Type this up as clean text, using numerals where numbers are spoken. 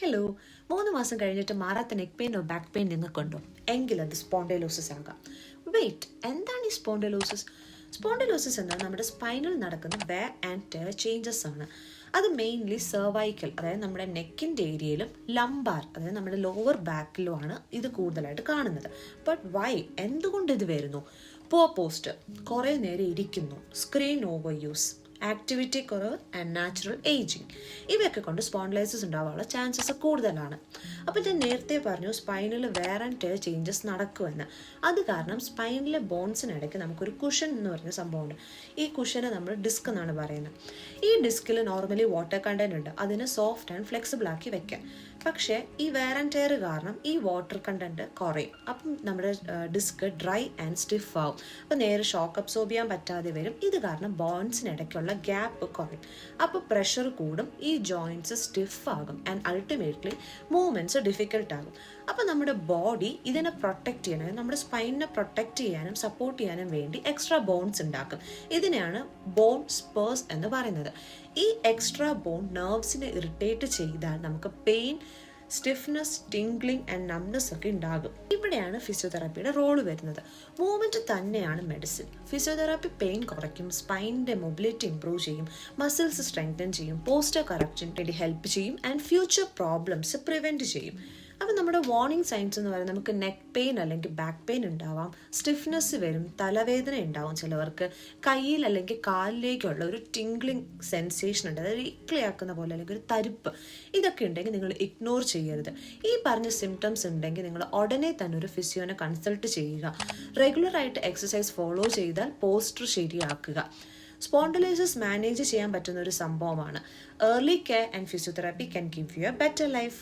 Hello, 3 മാസം കഴിഞ്ഞിട്ട് മാറാത്ത നെക്ക് പെയിനോ ബാക്ക് പെയിൻ നിങ്ങൾക്കുണ്ടോ? എങ്കിൽ അത് സ്പോണ്ടൈലോസിസ് ആകാം. വെയിറ്റ്, എന്താണ് ഈ സ്പോണ്ടൈലോസിസ്? സ്പോണ്ടൈലോസിസ് എന്നാൽ നമ്മുടെ സ്പൈനിൽ നടക്കുന്ന വേ ആൻഡ് ടേർ ചേഞ്ചസ് ആണ്. അത് മെയിൻലി സെർവൈക്കൽ, അതായത് നമ്മുടെ നെക്കിൻ്റെ ഏരിയയിലും ലംബാർ, അതായത് നമ്മുടെ ലോവർ ബാക്കിലുമാണ് ഇത് കൂടുതലായിട്ട് കാണുന്നത്. ബട്ട് വൈ, എന്തുകൊണ്ട് ഇത് വരുന്നു? പോ പോസ്റ്റർ, കുറേ നേരം ഇരിക്കുന്നു, സ്ക്രീൻ ഓവർ യൂസ്, ആക്ടിവിറ്റി കുറവ് ആൻഡ് നാച്ചുറൽ ഏജിങ്, ഇവയൊക്കെ കൊണ്ട് സ്പോണ്ടൈലോസിസ് ഉണ്ടാവാനുള്ള ചാൻസസ് കൂടുതലാണ്. അപ്പോൾ ഞാൻ നേരത്തെ പറഞ്ഞു സ്പൈനിൽ വെയർ ആൻഡ് ടേർ ചേഞ്ചസ് നടക്കുമെന്ന്. അത് കാരണം സ്പൈനിലെ ബോൺസിനിടയ്ക്ക് നമുക്കൊരു കുഷൻ എന്ന് പറഞ്ഞ സംഭവമുണ്ട്. ഈ കുഷനെ നമ്മൾ ഡിസ്ക് എന്നാണ് പറയുന്നത്. ഈ ഡിസ്കിൽ നോർമലി വാട്ടർ കണ്ടന്റ് ഉണ്ട്, അതിനെ സോഫ്റ്റ് ആൻഡ് ഫ്ലെക്സിബിൾ ആക്കി വെക്കാം. പക്ഷേ ഈ വെയർ ആൻഡ് ടയർ കാരണം ഈ വാട്ടർ കണ്ടന്റ് കുറയും. അപ്പം നമ്മുടെ ഡിസ്ക് ഡ്രൈ ആൻഡ് സ്റ്റിഫ് ആവും. അപ്പം നേരെ ഷോക്ക് അബ്സോർബ് ചെയ്യാൻ പറ്റാതെ വരും. ഇത് കാരണം ബോൺസിനിടയ്ക്കുള്ള ഗ്യാപ്പ് കുറയും. അപ്പോൾ പ്രഷർ കൂടും, ഈ ജോയിൻറ്റ്സ് സ്റ്റിഫ് ആകും ആൻഡ് അൾട്ടിമേറ്റ്ലി മൂവ്മെൻറ്റ്സ് ഡിഫിക്കൽട്ട് ആകും. അപ്പോൾ നമ്മുടെ ബോഡി ഇതിനെ പ്രൊട്ടക്റ്റ് ചെയ്യാനും നമ്മുടെ സ്പൈനിനെ പ്രൊട്ടക്റ്റ് ചെയ്യാനും സപ്പോർട്ട് ചെയ്യാനും വേണ്ടി എക്സ്ട്രാ ബോൺസ് ഉണ്ടാക്കും. ഇതിനെയാണ് ബോൺ സ്പേഴ്സ് എന്ന് പറയുന്നത്. ഈ എക്സ്ട്രാ ബോൺ നെർവ്സിനെ ഇറിറ്റേറ്റ് ചെയ്താൽ നമുക്ക് pain, stiffness, tingling and numbness ഒക്കെ ഉണ്ടാകും. ഇവിടെയാണ് ഫിസിയോതെറാപ്പിയുടെ റോള് വരുന്നത്. മൂവ്മെൻറ്റ് തന്നെയാണ് മെഡിസിൻ. ഫിസിയോതെറാപ്പി പെയിൻ കുറയ്ക്കും, സ്പൈനിൻ്റെ മൊബിലിറ്റി ഇംപ്രൂവ് ചെയ്യും, മസിൽസ് സ്ട്രെങ്തൻ ചെയ്യും, പോസ്റ്റർ കറക്ഷൻ വേണ്ടി ഹെൽപ്പ് ചെയ്യും ആൻഡ് ഫ്യൂച്ചർ പ്രോബ്ലംസ് പ്രിവെൻറ്റ് ചെയ്യും. അപ്പം നമ്മുടെ വാർണിംഗ് സൈൻസ് എന്ന് പറയുന്നത് നമുക്ക് നെക്ക് പെയിൻ അല്ലെങ്കിൽ ബാക്ക് പെയിൻ ഉണ്ടാവാം, സ്റ്റിഫ്നെസ് വരും, തലവേദന ഉണ്ടാവും, ചിലവർക്ക് കയ്യിൽ അല്ലെങ്കിൽ കാലിലേക്കുള്ള ഒരു ടിംഗ്ലിംഗ് സെൻസേഷൻ ഉണ്ട്, അതായത് ഇക്ലിയാക്കുന്ന പോലെ അല്ലെങ്കിൽ ഒരു തരിപ്പ്. ഇതൊക്കെ ഉണ്ടെങ്കിൽ നിങ്ങൾ ഇഗ്നോർ ചെയ്യരുത്. ഈ പറഞ്ഞ സിംറ്റംസ് ഉണ്ടെങ്കിൽ നിങ്ങൾ ഉടനെ തന്നെ ഒരു ഫിസിയോനെ കൺസൾട്ട് ചെയ്യുക. റെഗുലറായിട്ട് എക്സസൈസ് ഫോളോ ചെയ്താൽ പോസ്റ്റർ ശരിയാക്കുക. സ്പോണ്ടൈലോസിസ് മാനേജ് ചെയ്യാൻ പറ്റുന്ന ഒരു സംഭവമാണ്. Early care and physiotherapy can give you A better life.